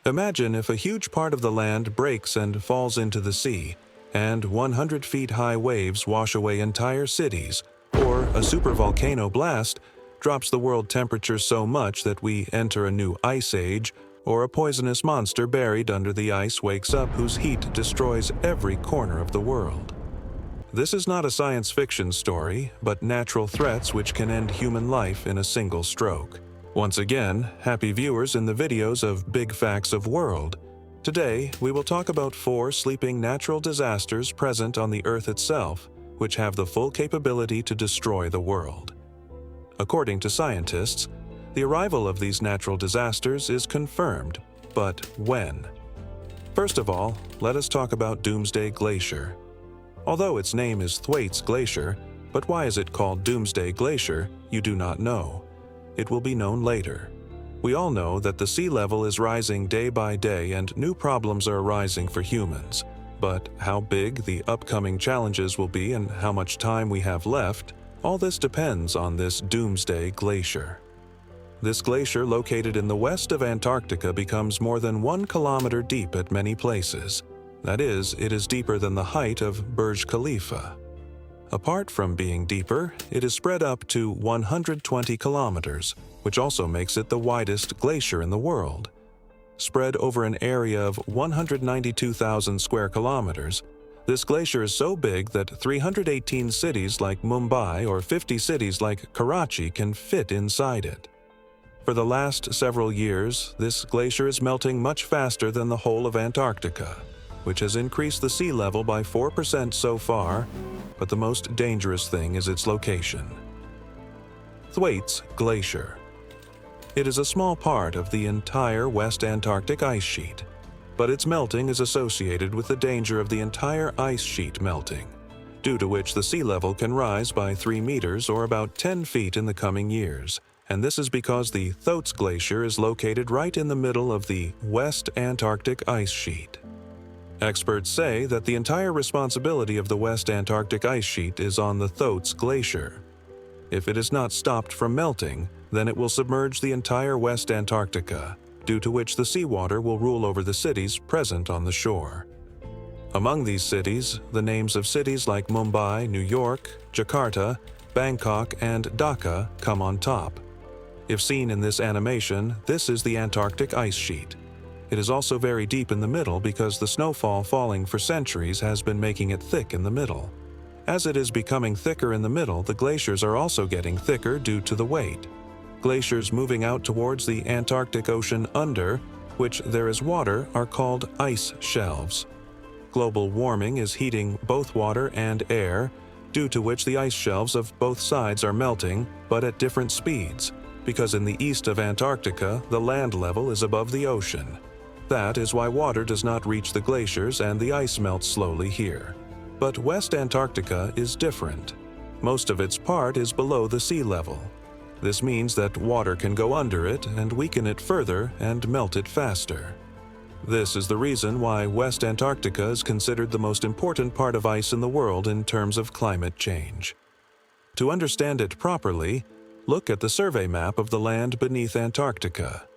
Imagine if a huge part of the land breaks and falls into the sea, and 100 feet high waves wash away entire cities, or a supervolcano blast drops the world temperature so much that we enter a new ice age, or a poisonous monster buried under the ice wakes up whose heat destroys every corner of the world. This is not a science fiction story, but natural threats which can end human life in a single stroke. Once again, happy viewers in the videos of Big Facts of World. Today, we will talk about 4 sleeping natural disasters present on the Earth itself, which have the full capability to destroy the world. According to scientists, the arrival of these natural disasters is confirmed, but when? First of all, let us talk about Doomsday Glacier. Although its name is Thwaites Glacier, but why is it called Doomsday Glacier, you do not know. It will be known later. We all know that the sea level is rising day by day and new problems are arising for humans. But how big the upcoming challenges will be and how much time we have left, all this depends on this Doomsday Glacier. This glacier located in the west of Antarctica becomes more than 1 kilometer deep at many places. That is, it is deeper than the height of Burj Khalifa. Apart from being deeper, it is spread up to 120 kilometers, which also makes it the widest glacier in the world. Spread over an area of 192,000 square kilometers, this glacier is so big that 318 cities like Mumbai or 50 cities like Karachi can fit inside it. For the last several years, this glacier is melting much faster than the whole of Antarctica, which has increased the sea level by 4% so far, but the most dangerous thing is its location. Thwaites Glacier. It is a small part of the entire West Antarctic ice sheet, but its melting is associated with the danger of the entire ice sheet melting, due to which the sea level can rise by 3 meters or about 10 feet in the coming years, and this is because the Thwaites Glacier is located right in the middle of the West Antarctic ice sheet. Experts say that the entire responsibility of the West Antarctic ice sheet is on the Thwaites Glacier. If it is not stopped from melting, then it will submerge the entire West Antarctica, due to which the seawater will rule over the cities present on the shore. Among these cities, the names of cities like Mumbai, New York, Jakarta, Bangkok, and Dhaka come on top. If seen in this animation, this is the Antarctic ice sheet. It is also very deep in the middle because the snowfall falling for centuries has been making it thick in the middle. As it is becoming thicker in the middle, the glaciers are also getting thicker due to the weight. Glaciers moving out towards the Antarctic Ocean under which there is water are called ice shelves. Global warming is heating both water and air, due to which the ice shelves of both sides are melting, but at different speeds, because in the east of Antarctica, the land level is above the ocean. That is why water does not reach the glaciers and the ice melts slowly here. But West Antarctica is different. Most of its part is below the sea level. This means that water can go under it and weaken it further and melt it faster. This is the reason why West Antarctica is considered the most important part of ice in the world in terms of climate change. To understand it properly, look at the survey map of the land beneath Antarctica.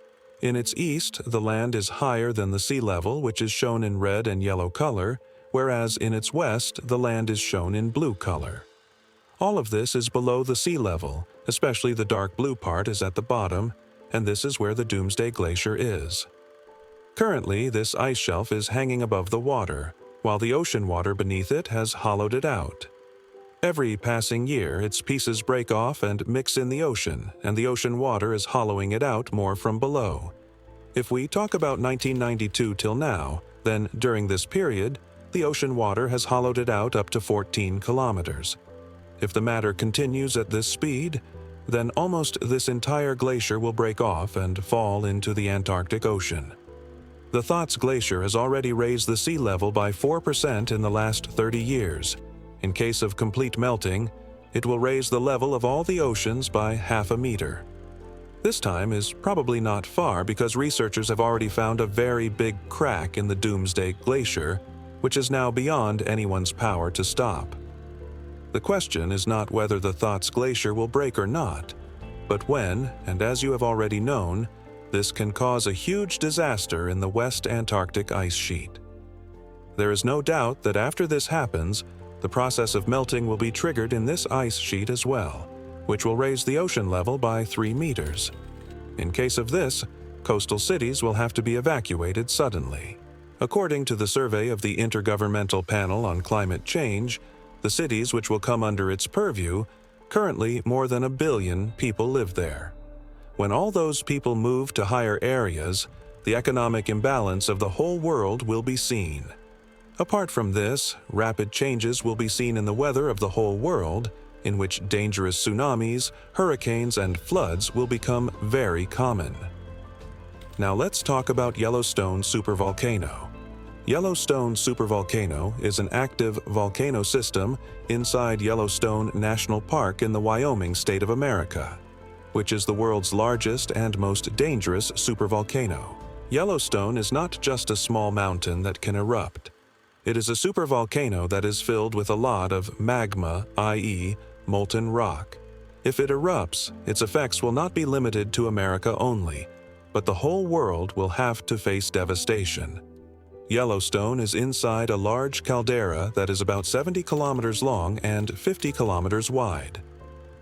In its east, the land is higher than the sea level, which is shown in red and yellow color, whereas in its west, the land is shown in blue color. All of this is below the sea level, especially the dark blue part is at the bottom, and this is where the Doomsday Glacier is. Currently, this ice shelf is hanging above the water, while the ocean water beneath it has hollowed it out. Every passing year, its pieces break off and mix in the ocean, and the ocean water is hollowing it out more from below. If we talk about 1992 till now, then during this period, the ocean water has hollowed it out up to 14 kilometers. If the matter continues at this speed, then almost this entire glacier will break off and fall into the Antarctic Ocean. The Thwaites Glacier has already raised the sea level by 4% in the last 30 years. In case of complete melting, it will raise the level of all the oceans by half a meter. This time is probably not far because researchers have already found a very big crack in the Doomsday Glacier, which is now beyond anyone's power to stop. The question is not whether the Thwaites Glacier will break or not, but when, and as you have already known, This can cause a huge disaster in the West Antarctic ice sheet. There is no doubt that after this happens, the process of melting will be triggered in this ice sheet as well, which will raise the ocean level by 3 meters. In case of this, coastal cities will have to be evacuated suddenly. According to the survey of the Intergovernmental Panel on Climate Change, the cities which will come under its purview, currently more than 1 billion people live there. When all those people move to higher areas, the economic imbalance of the whole world will be seen. Apart from this, rapid changes will be seen in the weather of the whole world, in which dangerous tsunamis, hurricanes, and floods will become very common. Now let's talk about Yellowstone supervolcano. Yellowstone supervolcano is an active volcano system inside Yellowstone National Park in the Wyoming state of America, which is the world's largest and most dangerous supervolcano. Yellowstone is not just a small mountain that can erupt. It is a supervolcano that is filled with a lot of magma, i.e., molten rock. If it erupts, its effects will not be limited to America only, but the whole world will have to face devastation. Yellowstone is inside a large caldera that is about 70 kilometers long and 50 kilometers wide.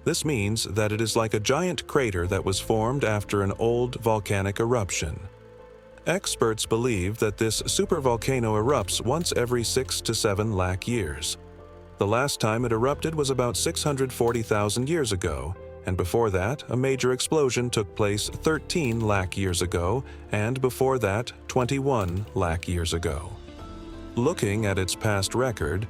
This means that it is like a giant crater that was formed after an old volcanic eruption. Experts believe that this supervolcano erupts once every 6 to 7 lakh years. The last time it erupted was about 640,000 years ago, and before that, a major explosion took place 13 lakh years ago, and before that, 21 lakh years ago. Looking at its past record,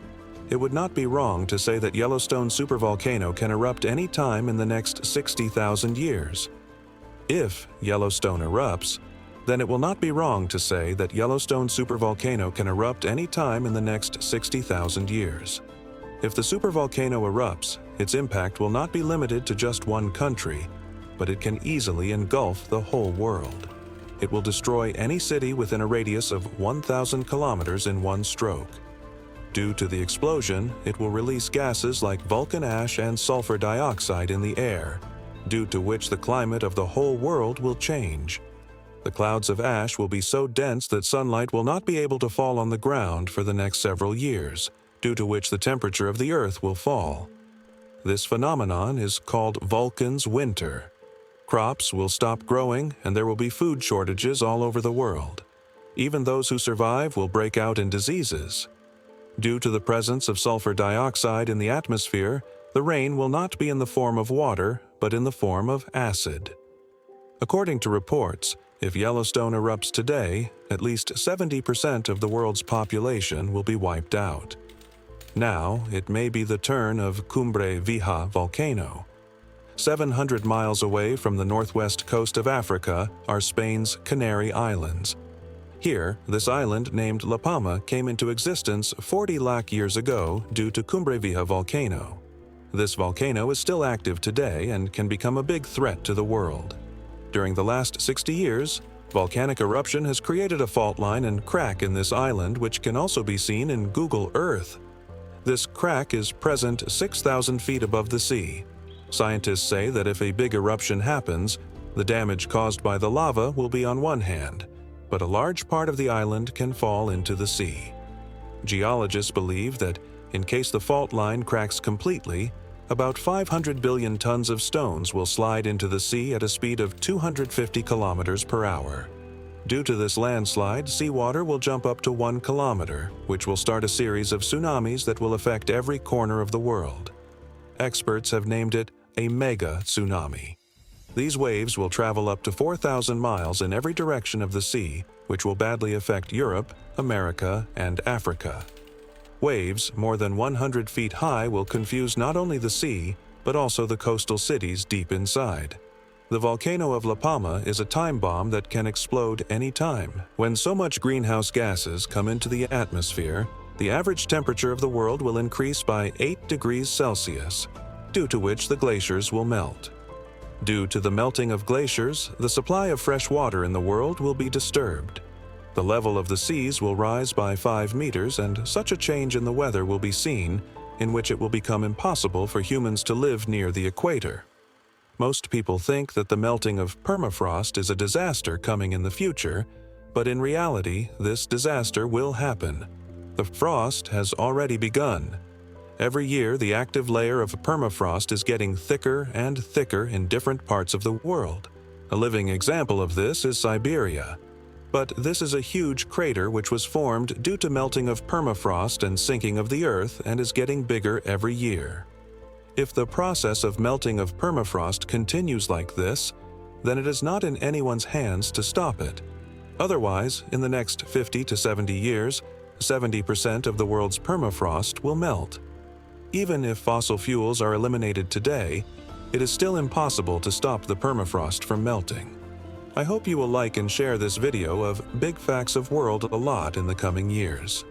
it would not be wrong to say that Yellowstone supervolcano can erupt any time in the next 60,000 years. If Yellowstone erupts, then it will not be wrong to say that Yellowstone supervolcano can erupt any time in the next 60,000 years. If the supervolcano erupts, its impact will not be limited to just one country, but it can easily engulf the whole world. It will destroy any city within a radius of 1,000 kilometers in one stroke. Due to the explosion, it will release gases like volcan ash and sulfur dioxide in the air, due to which the climate of the whole world will change. The clouds of ash will be so dense that sunlight will not be able to fall on the ground for the next several years, due to which the temperature of the Earth will fall. This phenomenon is called Vulcan's winter. Crops will stop growing and there will be food shortages all over the world. Even those who survive will break out in diseases. Due to the presence of sulfur dioxide in the atmosphere, the rain will not be in the form of water, but in the form of acid. According to reports, if Yellowstone erupts today, at least 70% of the world's population will be wiped out. Now, it may be the turn of Cumbre Vieja volcano. 700 miles away from the northwest coast of Africa are Spain's Canary Islands. Here, this island named La Palma came into existence 40 lakh years ago due to Cumbre Vieja volcano. This volcano is still active today and can become a big threat to the world. During the last 60 years, volcanic eruption has created a fault line and crack in this island which can also be seen in Google Earth. This crack is present 6,000 feet above the sea. Scientists say that if a big eruption happens, the damage caused by the lava will be on one hand, but a large part of the island can fall into the sea. Geologists believe that, in case the fault line cracks completely, about 500 billion tons of stones will slide into the sea at a speed of 250 kilometers per hour. Due to this landslide, seawater will jump up to 1 kilometer, which will start a series of tsunamis that will affect every corner of the world. Experts have named it a mega tsunami. These waves will travel up to 4,000 miles in every direction of the sea, which will badly affect Europe, America, and Africa. Waves more than 100 feet high will confuse not only the sea, but also the coastal cities deep inside. The volcano of La Palma is a time bomb that can explode any time. When so much greenhouse gases come into the atmosphere, the average temperature of the world will increase by 8 degrees Celsius, due to which the glaciers will melt. Due to the melting of glaciers, the supply of fresh water in the world will be disturbed. The level of the seas will rise by 5 meters, and such a change in the weather will be seen, in which it will become impossible for humans to live near the equator. Most people think that the melting of permafrost is a disaster coming in the future, but in reality, this disaster will happen. The frost has already begun. Every year, the active layer of permafrost is getting thicker and thicker in different parts of the world. A living example of this is Siberia. But this is a huge crater which was formed due to melting of permafrost and sinking of the earth and is getting bigger every year. If the process of melting of permafrost continues like this, then it is not in anyone's hands to stop it. Otherwise, in the next 50 to 70 years, 70% of the world's permafrost will melt. Even if fossil fuels are eliminated today, it is still impossible to stop the permafrost from melting. I hope you will like and share this video of Big Facts of World a lot in the coming years.